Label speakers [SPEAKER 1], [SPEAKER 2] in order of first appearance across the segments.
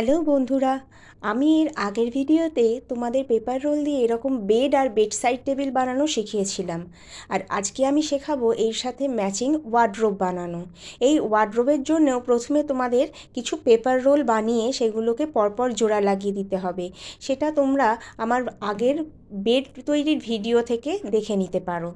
[SPEAKER 1] Hello বন্ধুরা, আমি এর আগের ভিডিওতে তোমাদের পেপার রোল দিয়ে এরকম বেড আর বেড সাইড টেবিল বানানো শিখিয়েছিলাম। আর আজকে আমি শেখাবো এর সাথে ম্যাচিং ওয়ার্ডরোব বানানো। এই ওয়ার্ডরোবের জন্যও প্রথমে তোমাদের কিছু পেপার রোল বানিয়ে সেগুলোকে পরপর জোড়া লাগিয়ে দিতে হবে। সেটা তোমরা আমার আগের বেড তৈরির ভিডিও থেকে দেখে নিতে পারো।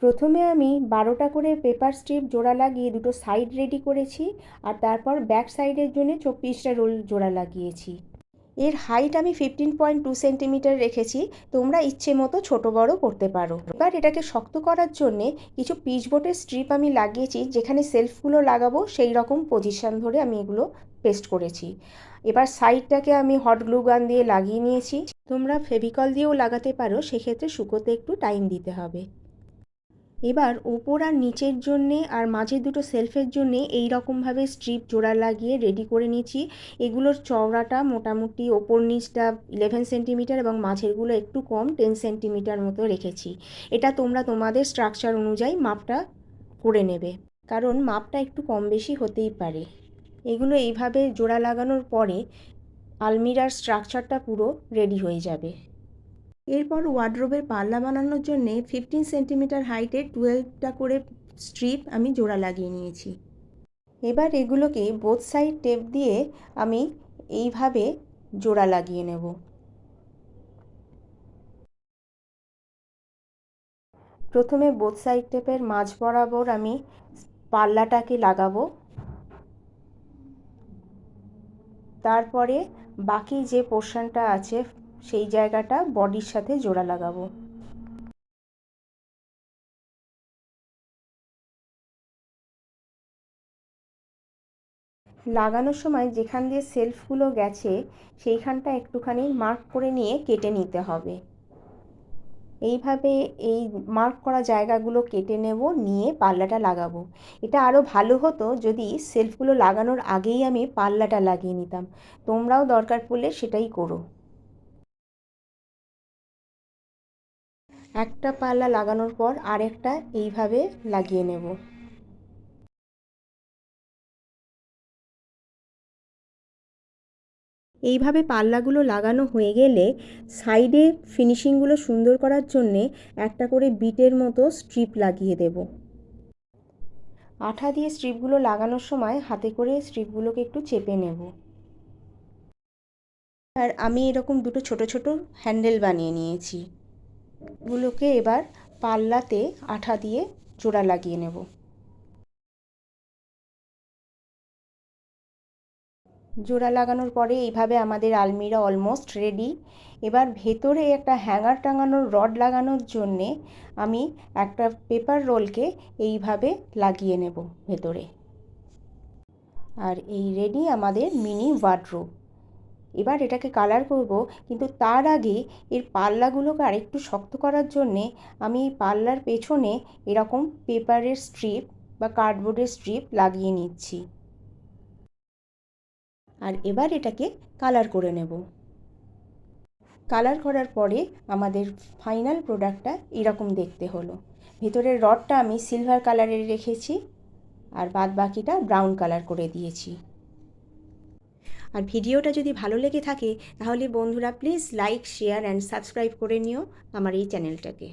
[SPEAKER 1] প্রথমে আমি 12টা করে পেপার স্ট্রিপ জোড়া লাগিয়ে দুটো সাইড রেডি করেছি, আর তারপর ব্যাক সাইডের জন্য 24টা রোল জোড়া লাগিয়েছি। এর হাইট আমি 15.2 সেন্টিমিটার রেখেছি, তোমরা ইচ্ছে মতো ছোটো বড়ো করতে পারো। এবার এটাকে শক্ত করার জন্যে কিছু পিচবোর্ডের স্ট্রিপ আমি লাগিয়েছি, যেখানে সেলফগুলো লাগাবো সেই রকম পজিশান ধরে আমি এগুলো পেস্ট করেছি। এবার সাইডটাকে আমি হট গ্লু গান দিয়ে লাগিয়ে নিয়েছি। তোমরা ফেভিকল দিয়েও লাগাতে পারো, সেক্ষেত্রে শুকোতে একটু টাইম দিতে হবে। এবার ওপর আর নিচের জন্যে আর মাঝের দুটো সেলফের জন্যে এই রকমভাবে স্ট্রিপ জোড়া লাগিয়ে রেডি করে নিয়েছি। এগুলোর চওড়াটা মোটামুটি ওপর নিচটা 11 সেন্টিমিটার এবং মাঝেরগুলো একটু কম 10 সেন্টিমিটার মতো রেখেছি। এটা তোমরা তোমাদের স্ট্রাকচার অনুযায়ী মাপটা করে নেবে, কারণ মাপটা একটু কম বেশি হতেই পারে। এগুলো এইভাবে জোড়া লাগানোর পরে আলমিরার স্ট্রাকচারটা পুরো রেডি হয়ে যাবে। এরপর ওয়ার্ডরোবের পাল্লা বানানোর জন্যে 15 সেন্টিমিটার হাইটের 12টা করে স্ট্রিপ আমি জোড়া লাগিয়ে নিয়েছি। এবার এগুলোকে বোথ সাইড টেপ দিয়ে আমি এইভাবে জোড়া লাগিয়ে নেব। প্রথমে বোথ সাইড টেপের মাঝ বরাবর আমি পাল্লাটাকে লাগাবো, তারপরে বাকি যে পোর্শনটা আছে সেই জায়গাটা বডির সাথে জোড়া লাগাবো। লাগানোর সময় যেখান দিয়ে সেলফগুলো গেছে সেইখানটা একটুখানি মার্ক করে নিয়ে কেটে নিতে হবে। এইভাবে এই মার্ক করা জায়গাগুলো কেটে নেব, নিয়ে পাল্লাটা লাগাবো। এটা আরও ভালো হতো যদি সেলফগুলো লাগানোর আগেই আমি পাল্লাটা লাগিয়ে নিতাম। তোমরাও দরকার পড়লে সেটাই করো। একটা পাল্লা লাগানোর পর আরেকটা এইভাবে লাগিয়ে নেব। এইভাবে পাল্লাগুলো লাগানো হয়ে গেলে সাইডে ফিনিশিংগুলো সুন্দর করার জন্যে একটা করে বিটের মতো স্ট্রিপ লাগিয়ে দেব। আঠা দিয়ে স্ট্রিপগুলো লাগানোর সময় হাতে করে স্ট্রিপগুলোকে একটু চেপে নেব। আর আমি এরকম দুটো ছোট ছোট হ্যান্ডেল বানিয়ে নিয়েছি। এগুলোকে এবার পাল্লাতে আঠা দিয়ে জোড়া লাগিয়ে নেব। জোড়া লাগানোর পরে এইভাবে আমাদের আলমিরা অলমোস্ট রেডি। এবার ভেতরে একটা হ্যাঙ্গার টাঙানোর রড লাগানোর জন্যে আমি একটা পেপার রোলকে এইভাবে লাগিয়ে নেব ভেতরে। আর এই রেডি আমাদের মিনি ওয়ার্ডরোব। এবার এটাকে কালার করব, কিন্তু তার আগে এর পাল্লাগুলোকে আরেকটু শক্ত করার জন্যে আমি এই পাল্লার পেছনে এরকম পেপারের স্ট্রিপ বা কার্ডবোর্ডের স্ট্রিপ লাগিয়ে নিচ্ছি। আর এবার এটাকে কালার করে নেব। কালার করার পরে আমাদের ফাইনাল প্রোডাক্টটা এরকম দেখতে হলো। ভেতরের রডটা আমি সিলভার কালারের রেখেছি, আর বাদ বাকিটা ব্রাউন কালার করে দিয়েছি। আর ভিডিওটা যদি ভালো লেগে থাকে তাহলে বন্ধুরা please like, share and subscribe করে নিও আমার এই চ্যানেলটাকে।